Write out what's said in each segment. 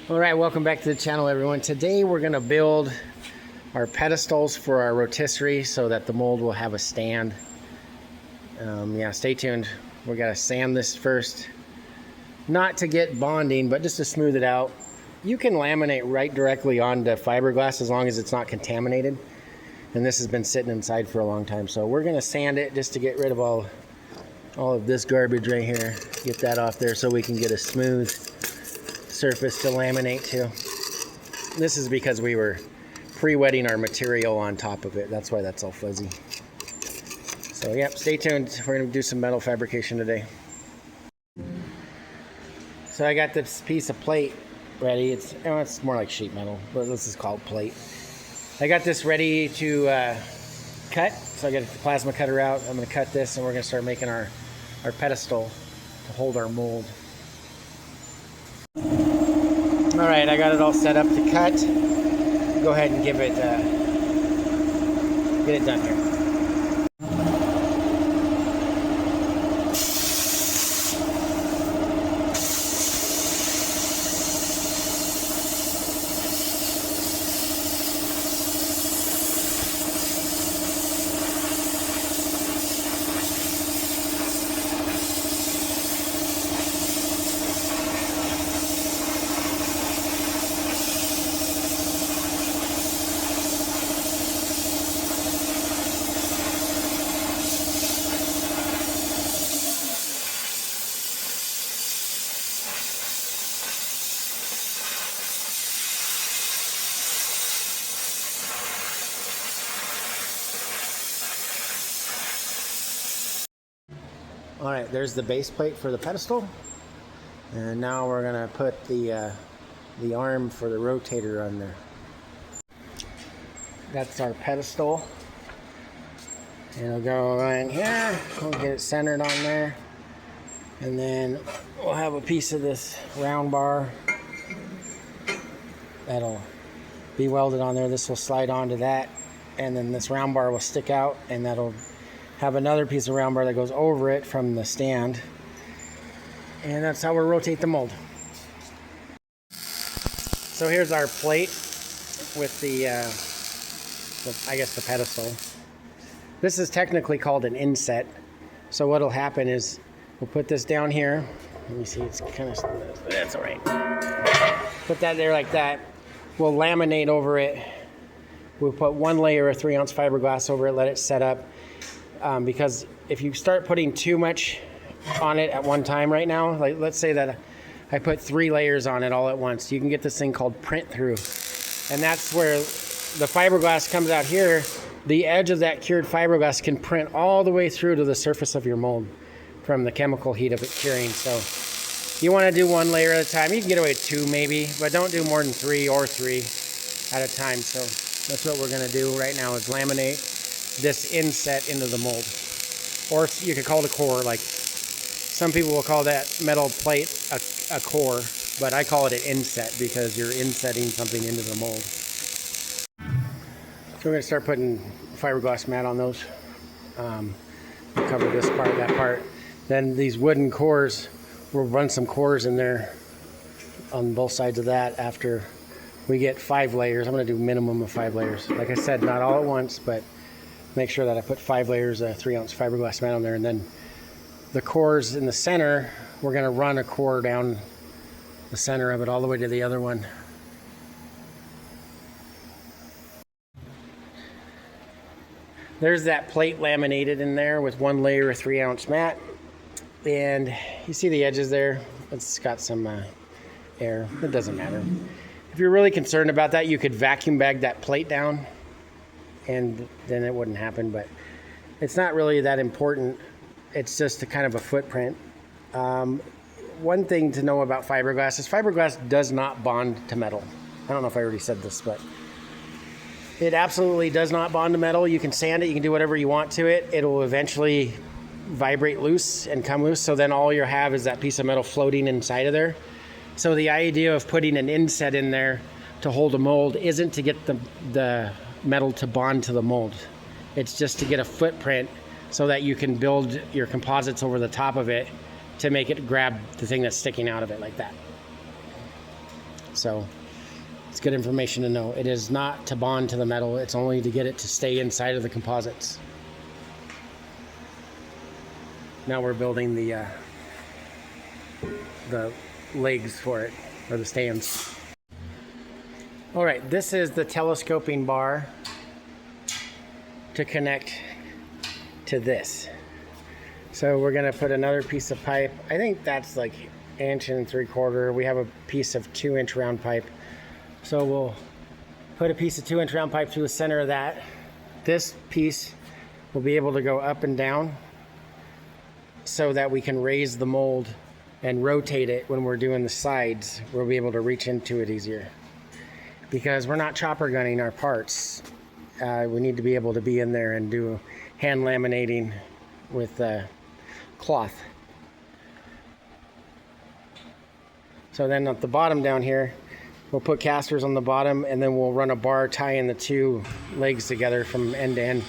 All right, welcome back to the channel, everyone. Today we're going to build our pedestals for our rotisserie so that the mold will have a stand. Yeah, stay tuned. We got to sand this first, not to get bonding, but just to smooth it out. You can laminate right directly onto fiberglass as long as it's not contaminated. And this has been sitting inside for a long time, so we're going to sand it just to get rid of all of this garbage right here. Get that off there so we can get a smooth surface to laminate to. This is because we were pre-wetting our material on top of it. That's why that's all fuzzy. So yep, stay tuned. We're going to do some metal fabrication today. So I got this piece of plate ready. It's more like sheet metal, but this is called plate. I got this ready to cut. So I got the plasma cutter out. I'm going to cut this and we're going to start making our pedestal to hold our mold. All right, I got it all set up to cut. Go ahead and get it done here. All right, there's the base plate for the pedestal, and now we're gonna put the arm for the rotator on there. That's our pedestal. It'll go in here. We'll get it centered on there, and then we'll have a piece of this round bar that'll be welded on there. This will slide onto that, and then this round bar will stick out, and that'll have another piece of round bar that goes over it from the stand, and that's how we'll rotate the mold. So here's our plate with I guess the pedestal. This is technically called an inset. So what'll happen is we'll put this down here. Let me see, it's kind of, that's all right. Put that there like that. We'll laminate over it. We'll put one layer of 3-ounce fiberglass over it, let it set up. Because if you start putting too much on it at one time right now, like let's say that I put 3 layers on it all at once, you can get this thing called print through. And that's where the fiberglass comes out here. The edge of that cured fiberglass can print all the way through to the surface of your mold from the chemical heat of it curing. So you want to do 1 layer at a time. You can get away with 2 maybe, but don't do more than 3 at a time. So that's what we're going to do right now, is laminate this inset into the mold. Or you could call it a core. Like some people will call that metal plate a core, but I call it an inset because you're insetting something into the mold. So we're going to start putting fiberglass mat on those. Cover this part, that part. Then these wooden cores, we'll run some cores in there on both sides of that after we get 5 layers. I'm going to do minimum of 5 layers. Like I said, not all at once, but make sure that I put 5 layers of 3-ounce fiberglass mat on there. And then the cores in the center, we're going to run a core down the center of it all the way to the other one. There's that plate laminated in there with 1 layer of 3-ounce mat. And you see the edges there? It's got some air. It doesn't matter. If you're really concerned about that, you could vacuum bag that plate down, and then it wouldn't happen, but it's not really that important. It's just a kind of a footprint. One thing to know about fiberglass is fiberglass does not bond to metal. I don't know if I already said this, but it absolutely does not bond to metal. You can sand it, you can do whatever you want to it. It'll eventually vibrate loose and come loose, so then all you have is that piece of metal floating inside of there. So the idea of putting an inset in there to hold a mold isn't to get the metal to bond to the mold. It's just to get a footprint so that you can build your composites over the top of it to make it grab the thing that's sticking out of it like that. So it's good information to know. It is not to bond to the metal. It's only to get it to stay inside of the composites. Now we're building the legs for it, or the stands. All right, this is the telescoping bar to connect to this. So we're gonna put another piece of pipe. I think that's like 1 3/4 inch. We have a piece of 2-inch round pipe. So we'll put a piece of 2-inch round pipe through the center of that. This piece will be able to go up and down so that we can raise the mold and rotate it when we're doing the sides. We'll be able to reach into it easier. Because we're not chopper gunning our parts. We need to be able to be in there and do hand laminating with cloth. So then at the bottom down here, we'll put casters on the bottom, and then we'll run a bar tying the two legs together from end to end.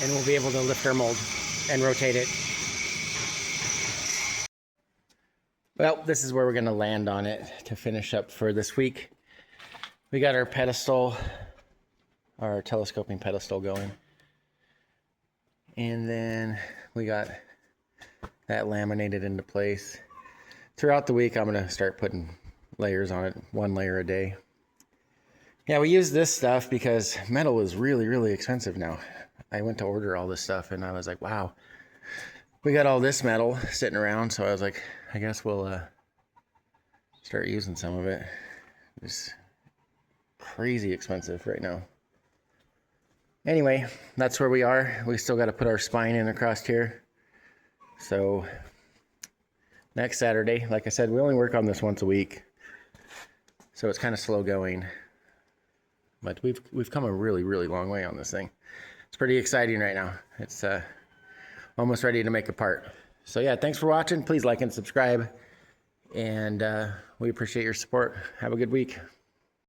And we'll be able to lift our mold and rotate it. Well, this is where we're gonna land on it to finish up for this week. We got our pedestal, our telescoping pedestal going. And then we got that laminated into place. Throughout the week, I'm gonna start putting layers on it, 1 layer a day. Yeah, we use this stuff because metal is really, really expensive now. I went to order all this stuff and I was like, wow, we got all this metal sitting around. So I was like, I guess we'll start using some of it. It's crazy expensive right now. Anyway, that's where we are. We still got to put our spine in across here. So next Saturday, like I said, we only work on this once a week. So it's kind of slow going. But we've come a really, really long way on this thing. It's pretty exciting right now. It's almost ready to make a part. So yeah, thanks for watching. Please like and subscribe. And we appreciate your support. Have a good week.